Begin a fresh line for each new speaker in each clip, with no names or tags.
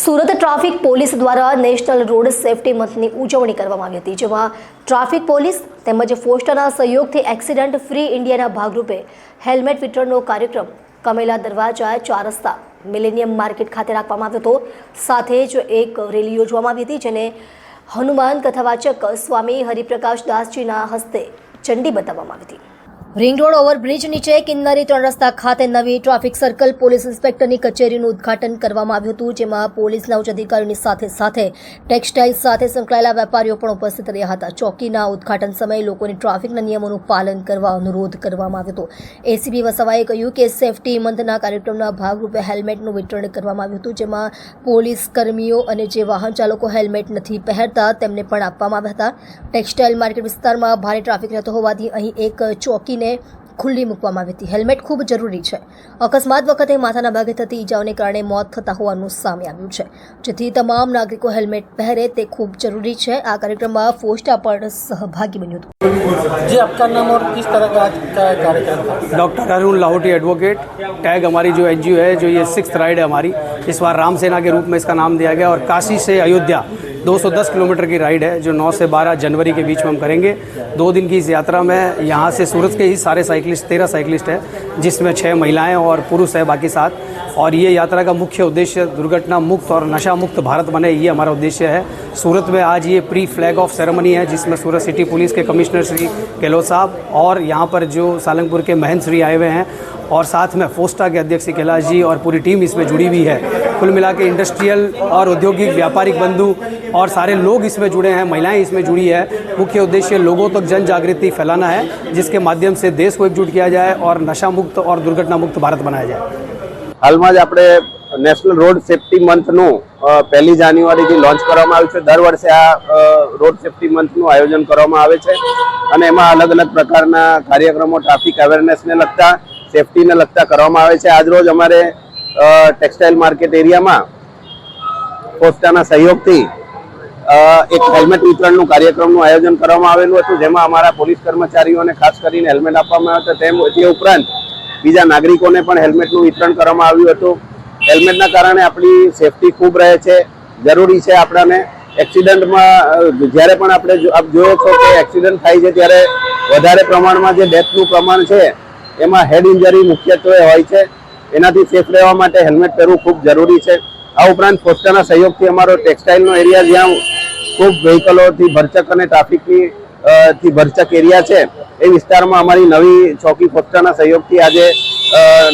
Surat traffic police દ્વારા national road safety મંથની ઉજવણી કરવામાં આવી હતી, જેમાં ટ્રાફિક પોલીસ તેમજ ફોસ્ટાના સહયોગથી એક્સિડન્ટ ફ્રી ઇન્ડિયાના ભાગરૂપે હેલ્મેટ વિતરણનો કાર્યક્રમ કમેલા દરવાજા 4 રસ્તા મિલેનિયમ માર્કેટ ખાતે રાખવામાં આવ્યો હતો। સાથે જ એક રેલી યોજવામાં આવી હતી, જેને હનુમાન કથાવાચક સ્વામી હરિપ્રકાશ દાસજીના હસ્તે ઝંડી બતાવવામાં આવી હતી। રિંગ રોડ ઓવરબ્રિજ નીચે કિન્નરી 3 રસ્તા ખાતે નવી ટ્રાફિક સર્કલ પોલીસ ઇન્સ્પેક્ટરની કચેરીનું ઉદ્ઘાટન કરવામાં આવ્યું હતું, જેમાં પોલીસના ઉચ્ચ અધિકારીઓની સાથે ટેક્સટાઇલ સાથે સંકળાયેલા વેપારીઓ પણ ઉપસ્થિત રહ્યા હતા। ચોકીના ઉદ્ઘાટન સમયે લોકોને ટ્રાફિકના નિયમોનું પાલન કરવા અનુરોધ કરવામાં આવ્યો હતો। એસીપી વસાવાએ કહ્યું કે સેફટી મંથના કાર્યક્રમના ભાગરૂપે હેલ્મેટનું વિતરણ કરવામાં આવ્યું હતું, જેમાં પોલીસ કર્મીઓ અને જે વાહન ચાલકો હેલ્મેટ નથી પહેરતા તેમને પણ આપવામાં આવ્યા હતા। ટેક્સટાઇલ માર્કેટ વિસ્તારમાં ભારે ટ્રાફિક રહેતો હોવાથી અહીં એક ચોકી ખુલ્લી મૂકવામાં આવી હતી। હેલ્મેટ ખૂબ જરૂરી છે। અકસ્માત વખતે માથાના ભાગે થતી ઈજાઓને કારણે મોત થતા હોવાનું સામે આવ્યું છે, જેથી તમામ નાગરિકો હેલ્મેટ પહેરે તે ખૂબ જરૂરી છે। આ કાર્યક્રમમાં ફોસ્ટા પણ सहभागी बन्યું હતું।
जी, आपका नाम और किस तरह का कार्यक्रम था?
Doctor Arun Lahoti advocate. Tag हमारी जो एनजीओ है, जो ये 6th राइड है हमारी, इस बार रामसेना के रूप में इसका नाम दिया गया और काशी से अयोध्या 210 किलोमीटर की राइड है, जो 9 से 12 जनवरी के बीच में हम करेंगे। 2 दिन की इस यात्रा में यहाँ से सूरत के ही सारे साइकिलिस्ट 13 साइकिलिस्ट हैं, जिसमें 6 महिलाएं और पुरुष है बाकी 7। और ये यात्रा का मुख्य उद्देश्य दुर्घटना मुक्त और नशा मुक्त भारत बने, ये हमारा उद्देश्य है। सूरत में आज ये प्री फ्लैग ऑफ सेरेमनी है, जिसमें सूरत सिटी पुलिस के कमिश्नर श्री गहलोत साहब और यहाँ पर जो सालंगपुर के महंत श्री आए हुए हैं, और साथ में फोस्टा के अध्यक्ष श्री कैलाश जी और पूरी टीम इसमें जुड़ी हुई है। कुल मिला के इंडस्ट्रियल और औद्योगिक व्यापारिक बंधु और सारे लोग इसमें जुड़े हैं, महिलाएं इसमें जुड़ी है। मुख्य उद्देश्य लोगों तक जन जागृति फैलाना है, जिसके माध्यम से देश को एकजुट किया जाए और नशा मुक्त और दुर्घटना मुक्त भारत बनाया जाए।
हाल में આપણે નેશનલ રોડ સેફટી મંથનું 1 જાન્યુઆરીથી લોન્ચ કરવામાં આવ્યું છે। દર વર્ષે આ રોડ સેફટી મંથનું આયોજન કરવામાં આવે છે અને એમાં અલગ અલગ પ્રકારના કાર્યક્રમો ટ્રાફિક અવેરનેસને લગતા, સેફટીને લગતા કરવામાં આવે છે। આજરોજ અમારે ટેક્સટાઇલ માર્કેટ એરિયામાં પોસ્ટાના સહયોગથી એક હેલ્મેટ વિતરણનું કાર્યક્રમનું આયોજન કરવામાં આવેલું હતું, જેમાં અમારા પોલીસ કર્મચારીઓને ખાસ કરીને હેલ્મેટ આપવામાં આવ્યા હતા। તે ઉપરાંત બીજા નાગરિકોને પણ હેલ્મેટનું વિતરણ કરવામાં આવ્યું હતું। હેલ્મેટના કારણે આપણી સેફટી ખૂબ રહે છે, જરૂરી છે। આપણાને એક્સિડન્ટમાં જ્યારે પણ આપણે જોયો છો કે એક્સિડન્ટ થાય છે ત્યારે વધારે પ્રમાણમાં જે ડેથનું પ્રમાણ છે એમાં હેડ ઇન્જરી મુખ્યત્વે હોય છે। એનાથી સેફ રહેવા માટે હેલ્મેટ પહેરવું ખૂબ જરૂરી છે। આ ઉપરાંત પોસ્ટાના સહયોગથી અમારો ટેક્સટાઇલનો એરિયા, જ્યાં ખૂબ વ્હીકલોથી ભરચક અને ટ્રાફિકની થી ભરચક એરિયા છે, એ વિસ્તારમાં અમારી નવી ચોકી પોસ્ટાના સહયોગથી આજે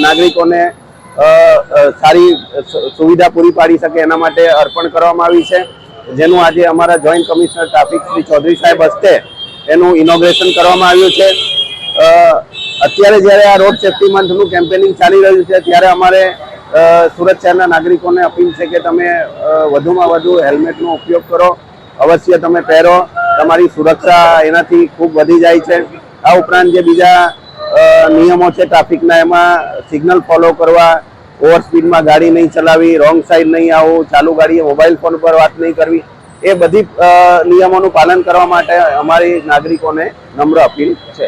નાગરિકોને સારી સુવિધા પૂરી પાડી શકે એના માટે અર્પણ કરવામાં આવી છે, જેનું આજે અમારા joint commissioner traffic Shri Chaudhary સાહેબ હસ્તે એનું ઇનોગ્રેશન કરવામાં આવ્યું છે। અત્યારે જ્યારે આ રોડ સેફટી મંથનું કેમ્પેનિંગ ચાલી રહ્યું છે, ત્યારે અમારે સુરત શહેરના નાગરિકોને અપીલ છે કે તમે વધુમાં વધુ હેલ્મેટનો ઉપયોગ કરો, અવશ્ય તમે પહેરો, તમારી સુરક્ષા એનાથી ખૂબ વધી જાય છે। આ ઉપરાંત જે બીજા નિયમો છે ટ્રાફિકના, એમાં સિગ્નલ ફોલો કરવા, ઓવર સ્પીડમાં ગાડી નહીં ચલાવી, રોંગ સાઈડ નહીં આવવું, ચાલુ ગાડીએ મોબાઈલ ફોન પર વાત નહીં કરવી, એ બધી નિયમોનું પાલન કરવા માટે અમારી નાગરિકોને નમ્ર અપીલ છે।